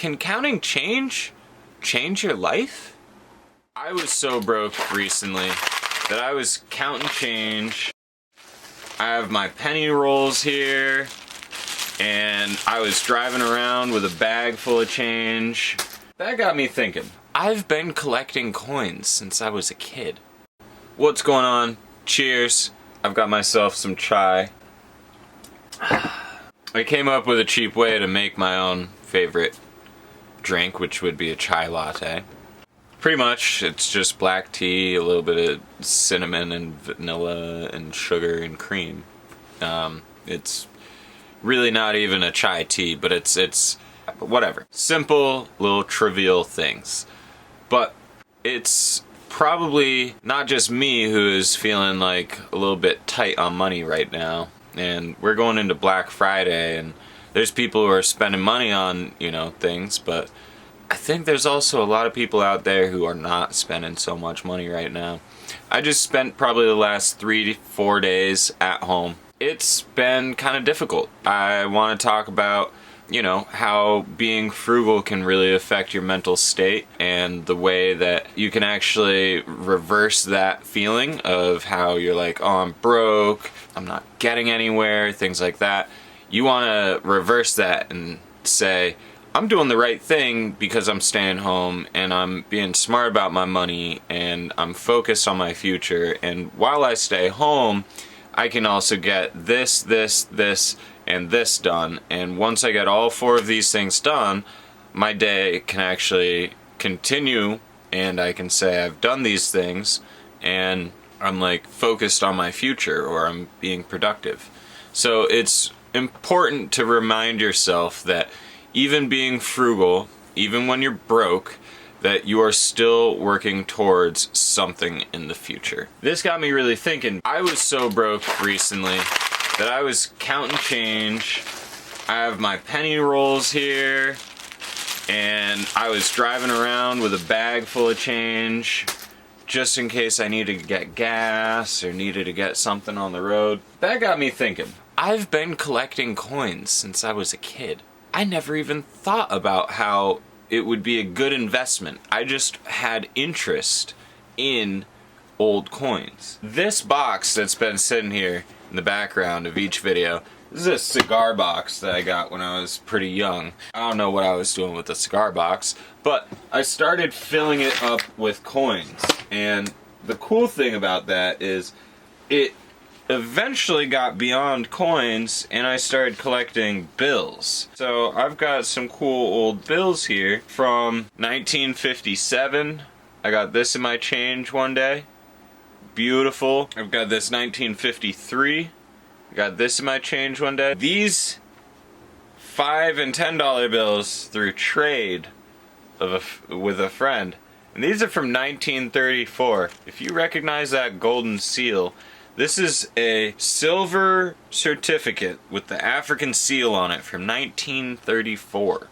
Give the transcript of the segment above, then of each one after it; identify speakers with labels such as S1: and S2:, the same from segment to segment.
S1: Can counting change your life? I was so broke recently that I was counting change. I have my penny rolls here, and I was driving around with a bag full of change. That got me thinking. I've been collecting coins since I was a kid. What's going on? Cheers. I've got myself some chai. I came up with a cheap way to make my own favorite drink, which would be a chai latte. Pretty much, it's just black tea, a little bit of cinnamon and vanilla and sugar and cream. It's really not even a chai tea, but it's whatever. Simple, little trivial things. But it's probably not just me who is feeling like a little bit tight on money right now. And we're going into Black Friday, and there's people who are spending money on, things, but I think there's also a lot of people out there who are not spending so much money right now. I just spent probably the last 3 to 4 days at home. It's been kind of difficult. I want to talk about, how being frugal can really affect your mental state, and the way that you can actually reverse that feeling of how you're like, oh, I'm broke, I'm not getting anywhere, things like that. You want to reverse that and say, I'm doing the right thing because I'm staying home and I'm being smart about my money and I'm focused on my future. And while I stay home, I can also get this, and this done. And once I get all 4 of these things done, my day can actually continue and I can say I've done these things and I'm like focused on my future, or I'm being productive. So it's important to remind yourself that even being frugal, even when you're broke, that you are still working towards something in the future. This got me really thinking. I was so broke recently that I was counting change. I have my penny rolls here, and I was driving around with a bag full of change just in case I needed to get gas or needed to get something on the road. That got me thinking. I've been collecting coins since I was a kid. I never even thought about how it would be a good investment. I just had interest in old coins. This box that's been sitting here in the background of each video, this is a cigar box that I got when I was pretty young. I don't know what I was doing with the cigar box, but I started filling it up with coins. And the cool thing about that is it eventually got beyond coins and I started collecting bills. So I've got some cool old bills here from 1957. I got this in my change one day. Beautiful. I've got this 1953. I got this in my change one day. These $5 and $10 bills through trade with a friend. And these are from 1934. If you recognize that golden seal, this is a silver certificate with the African seal on it from 1934.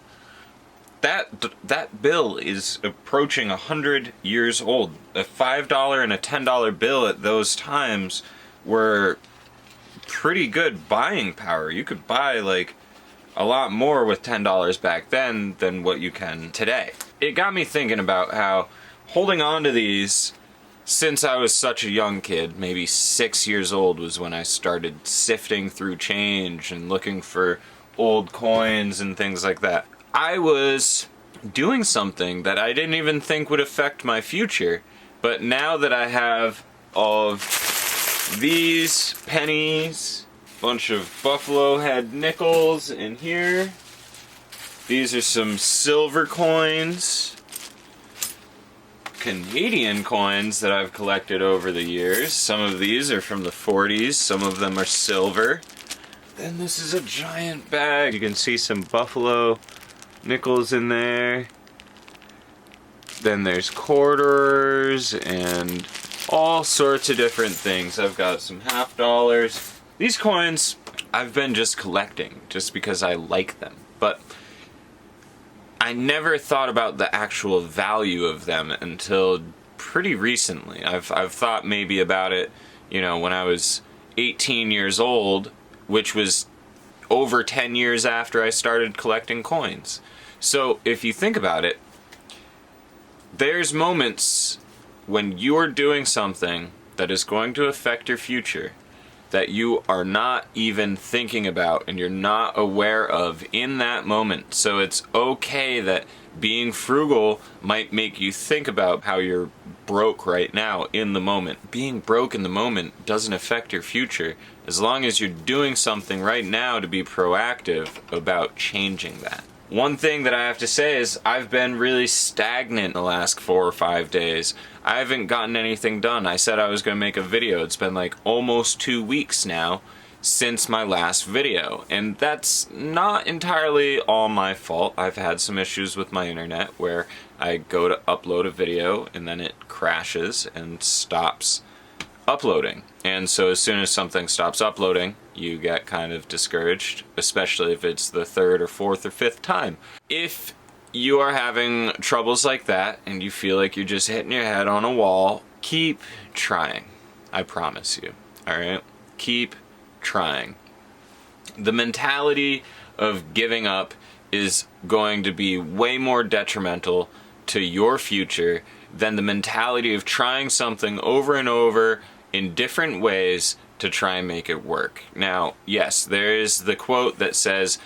S1: That bill is approaching 100 years old. A $5 and a $10 bill at those times were pretty good buying power. You could buy like a lot more with $10 back then than what you can today. It got me thinking about how holding on to these since I was such a young kid, maybe 6 years old was when I started sifting through change and looking for old coins and things like that. I was doing something that I didn't even think would affect my future, but now that I have all of these pennies, bunch of buffalo head nickels in here, these are some silver coins, Canadian coins that I've collected over the years. Some of these are from the 40s, some of them are silver. Then this is a giant bag. You can see some buffalo nickels in there. Then there's quarters and all sorts of different things. I've got some half dollars. These coins I've been just collecting just because I like them, but I never thought about the actual value of them until pretty recently. I've thought maybe about it, when I was 18 years old, which was over 10 years after I started collecting coins. So if you think about it, there's moments when you're doing something that is going to affect your future that you are not even thinking about and you're not aware of in that moment. So it's okay that being frugal might make you think about how you're broke right now in the moment. Being broke in the moment doesn't affect your future as long as you're doing something right now to be proactive about changing that. One thing that I have to say is I've been really stagnant the last 4 or 5 days. I haven't gotten anything done. I said I was going to make a video. It's been like almost 2 weeks now since my last video. And that's not entirely all my fault. I've had some issues with my internet where I go to upload a video and then it crashes and stops uploading. And so as soon as something stops uploading, you get kind of discouraged, especially if it's the third or fourth or fifth time. If you are having troubles like that and you feel like you're just hitting your head on a wall, keep trying. I promise you. All right? Keep trying. The mentality of giving up is going to be way more detrimental to your future than the mentality of trying something over and over in different ways to try and make it work. Now, yes, there is the quote that says,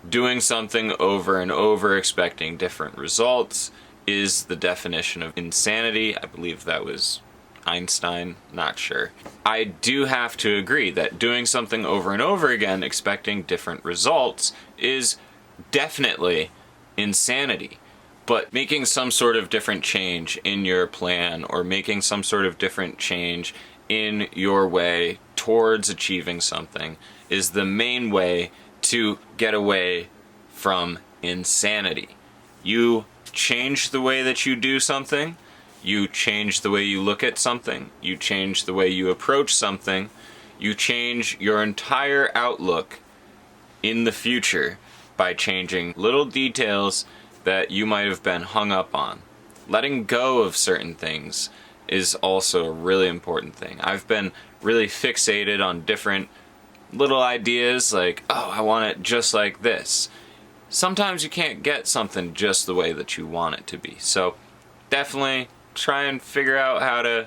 S1: doing something over and over expecting different results is the definition of insanity. I believe that was Einstein, not sure. I do have to agree that doing something over and over again expecting different results is definitely insanity. But making some sort of different change in your plan or making some sort of different change in your way towards achieving something is the main way to get away from insanity. You change the way that you do something, you change the way you look at something, you change the way you approach something, you change your entire outlook in the future by changing little details that you might have been hung up on. Letting go of certain things is also a really important thing. I've been really fixated on different little ideas like, oh, I want it just like this. Sometimes you can't get something just the way that you want it to be. So definitely try and figure out how to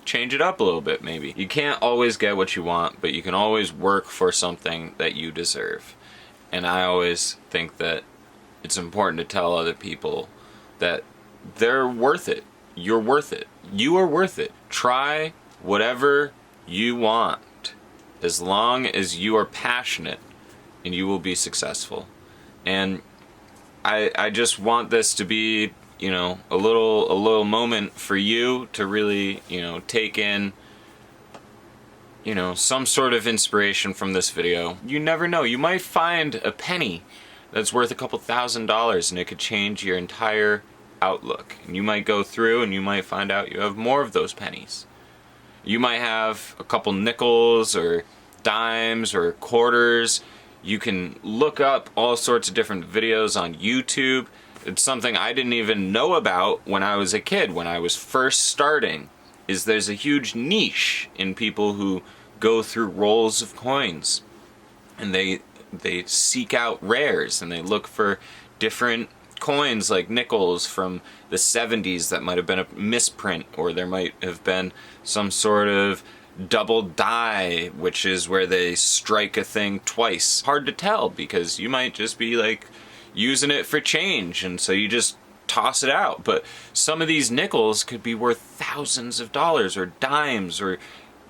S1: change it up a little bit maybe. You can't always get what you want, but you can always work for something that you deserve. And I always think that it's important to tell other people that they're worth it. You're worth it. You are worth it. Try whatever you want as long as you are passionate and you will be successful. And I just want this to be, a little moment for you to really, take in, some sort of inspiration from this video. You never know. You might find a penny that's worth a couple $1,000s and it could change your entire outlook. And you might go through and you might find out you have more of those pennies. You might have a couple nickels or dimes or quarters. You can look up all sorts of different videos on YouTube. It's something I didn't even know about when I was a kid, when I was first starting, is there's a huge niche in people who go through rolls of coins and they seek out rares and they look for different coins like nickels from the 70s that might have been a misprint, or there might have been some sort of double die, which is where they strike a thing twice. Hard to tell because you might just be like using it for change and so you just toss it out. But some of these nickels could be worth thousands of dollars or dimes or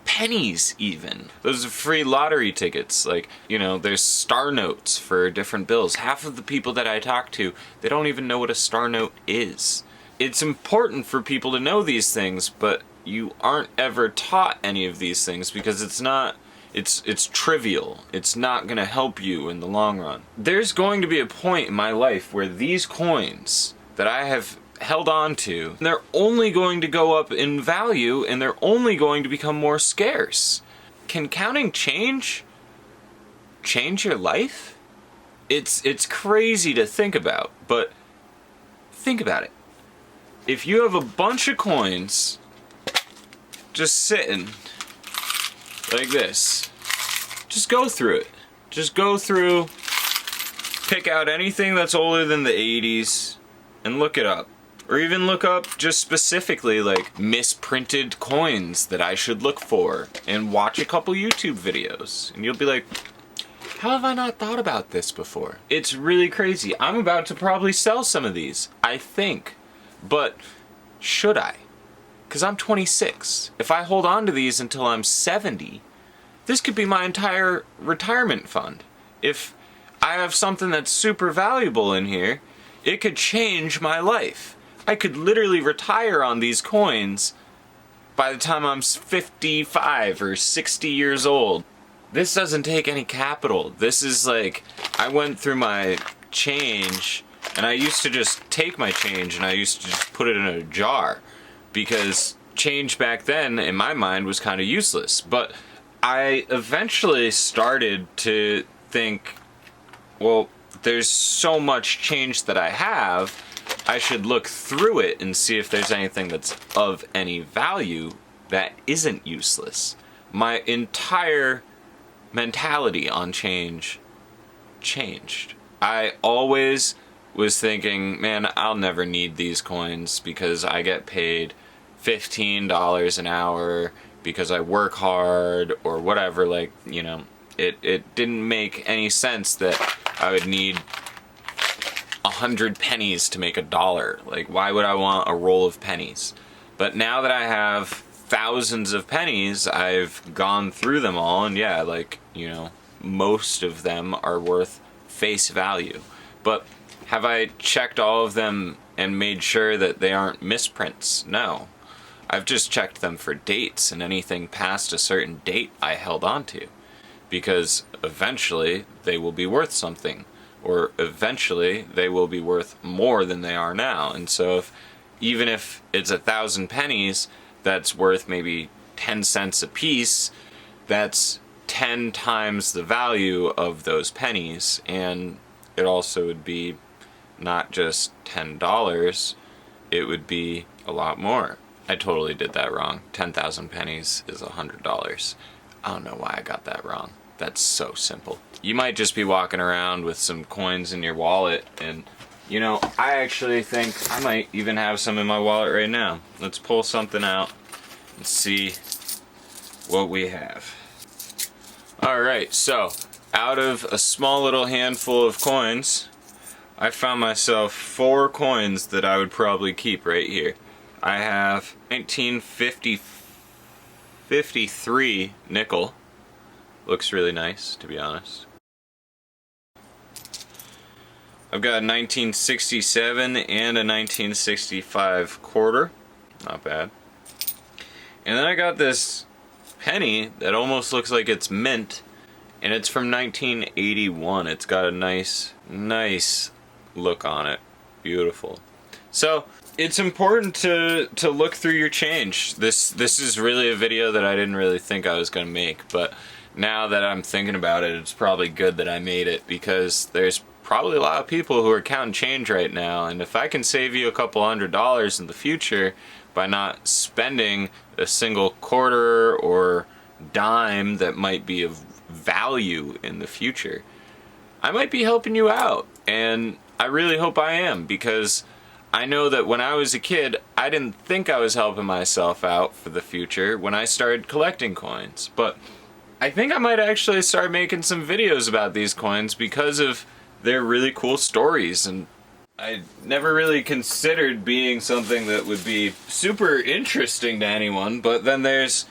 S1: pennies even. Those are free lottery tickets. Like, there's star notes for different bills. Half of the people that I talk to, they don't even know what a star note is. It's important for people to know these things, but you aren't ever taught any of these things because it's trivial. It's not going to help you in the long run. There's going to be a point in my life where these coins that I have held on to, they're only going to go up in value and they're only going to become more scarce. Can counting change your life? It's crazy to think about, but think about it. If you have a bunch of coins just sitting like this, just go through it. Just go through pick out anything that's older than the 80s and look it up. Or even look up just specifically like misprinted coins that I should look for and watch a couple YouTube videos. And you'll be like, how have I not thought about this before? It's really crazy. I'm about to probably sell some of these, I think. But should I? Because I'm 26. If I hold on to these until I'm 70, this could be my entire retirement fund. If I have something that's super valuable in here, it could change my life. I could literally retire on these coins by the time I'm 55 or 60 years old. This doesn't take any capital. This is like, I went through my change, and I used to just take my change and I used to just put it in a jar, because change back then in my mind was kind of useless. But I eventually started to think, well, there's so much change that I have, I should look through it and see if there's anything that's of any value that isn't useless. My entire mentality on change changed. I always was thinking, man, I'll never need these coins because I get paid $15 an hour because I work hard or whatever. Like, you know, it didn't make any sense that I would need 100 pennies to make $1. Like, why would I want a roll of pennies? But now that I have thousands of pennies, I've gone through them all, and yeah, like, you know, most of them are worth face value. But have I checked all of them and made sure that they aren't misprints? No. I've just checked them for dates, and anything past a certain date I held on to, because eventually they will be worth something, or eventually they will be worth more than they are now. And so even if it's 1,000 pennies that's worth maybe 10 cents a piece, that's 10 times the value of those pennies. And it also would be not just $10, it would be a lot more. I totally did that wrong. 10,000 pennies is $100. I don't know why I got that wrong. That's so simple. You might just be walking around with some coins in your wallet, and you know, I actually think I might even have some in my wallet right now. Let's pull something out and see what we have. Alright, so out of a small little handful of coins, I found myself 4 coins that I would probably keep right here. I have 1953 nickel. Looks really nice, to be honest. I've got a 1967 and a 1965 quarter. Not bad. And then I got this penny that almost looks like it's mint, and it's from 1981. It's got a nice look on it. Beautiful. So it's important to look through your change. This is really a video that I didn't really think I was going to make, but now that I'm thinking about it, it's probably good that I made it, because there's probably a lot of people who are counting change right now, and if I can save you a couple $100s in the future by not spending a single quarter or dime that might be of value in the future, I might be helping you out. And I really hope I am, because I know that when I was a kid, I didn't think I was helping myself out for the future when I started collecting coins. But I think I might actually start making some videos about these coins because of their really cool stories. And I never really considered being something that would be super interesting to anyone, but then there's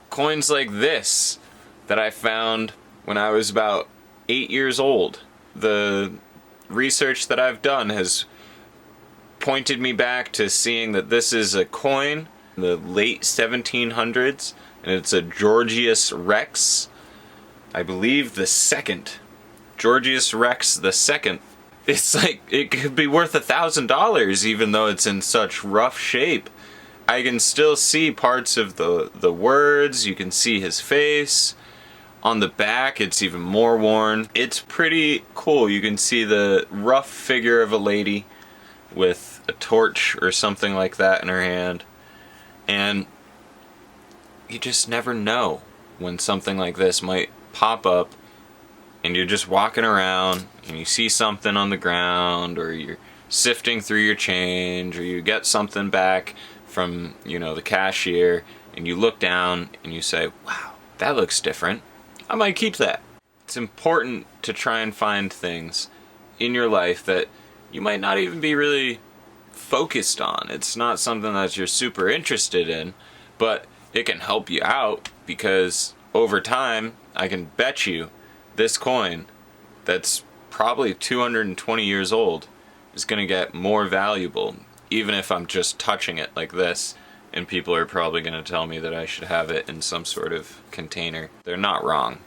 S1: coins like this that I found when I was about 8 years old. The research that I've done has pointed me back to seeing that this is a coin in the late 1700s, and it's a Georgius Rex, I believe the second. Georgius Rex the second. It's like, it could be worth $1,000 even though it's in such rough shape. I can still see parts of the words, you can see his face. On the back, it's even more worn. It's pretty cool. You can see the rough figure of a lady with a torch or something like that in her hand. And you just never know when something like this might pop up and you're just walking around and you see something on the ground, or you're sifting through your change, or you get something back from, you know, the cashier, and you look down and you say, wow, that looks different. I might keep that. It's important to try and find things in your life that you might not even be really focused on. It's not something that you're super interested in, but it can help you out, because over time, I can bet you this coin that's probably 220 years old is going to get more valuable, even if I'm just touching it like this, and people are probably going to tell me that I should have it in some sort of container. They're not wrong.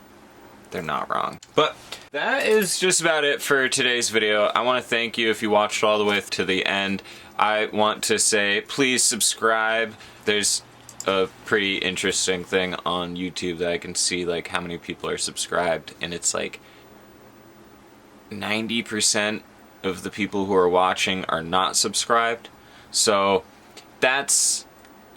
S1: They're not wrong. But that is just about it for today's video. I want to thank you if you watched all the way to the end. I want to say, please subscribe. There's a pretty interesting thing on YouTube that I can see, like, how many people are subscribed, and it's like 90% of the people who are watching are not subscribed. So that's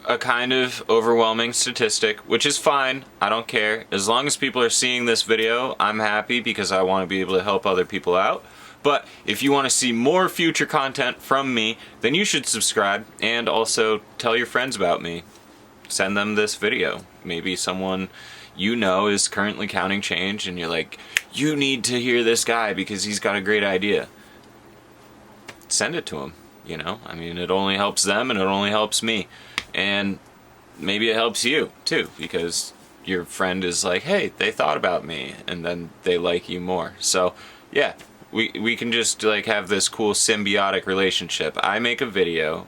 S1: a kind of overwhelming statistic, which is fine. I don't care. As long as people are seeing this video, I'm happy, because I want to be able to help other people out. But if you want to see more future content from me, then you should subscribe, and also tell your friends about me. Send them this video. Maybe someone you know is currently counting change, and you're like, you need to hear this guy because he's got a great idea. Send it to him, you know? I mean, it only helps them and it only helps me. And maybe it helps you too, because your friend is like, hey, they thought about me, and then they like you more. So yeah, we can just like have this cool symbiotic relationship. I make a video,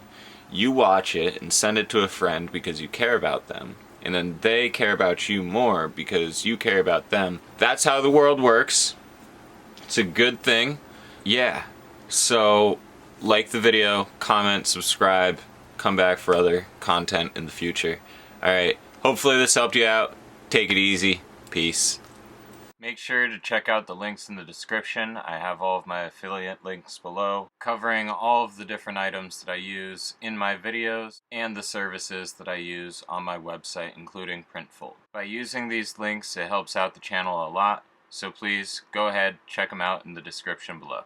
S1: you watch it and send it to a friend because you care about them, and then they care about you more because you care about them. That's how the world works. It's a good thing. Yeah. So like the video, comment, subscribe, come back for other content in the future. Alright, hopefully this helped you out. Take it easy. Peace. Make sure to check out the links in the description. I have all of my affiliate links below, covering all of the different items that I use in my videos and the services that I use on my website, including Printful. By using these links, it helps out the channel a lot, so please go ahead, check them out in the description below.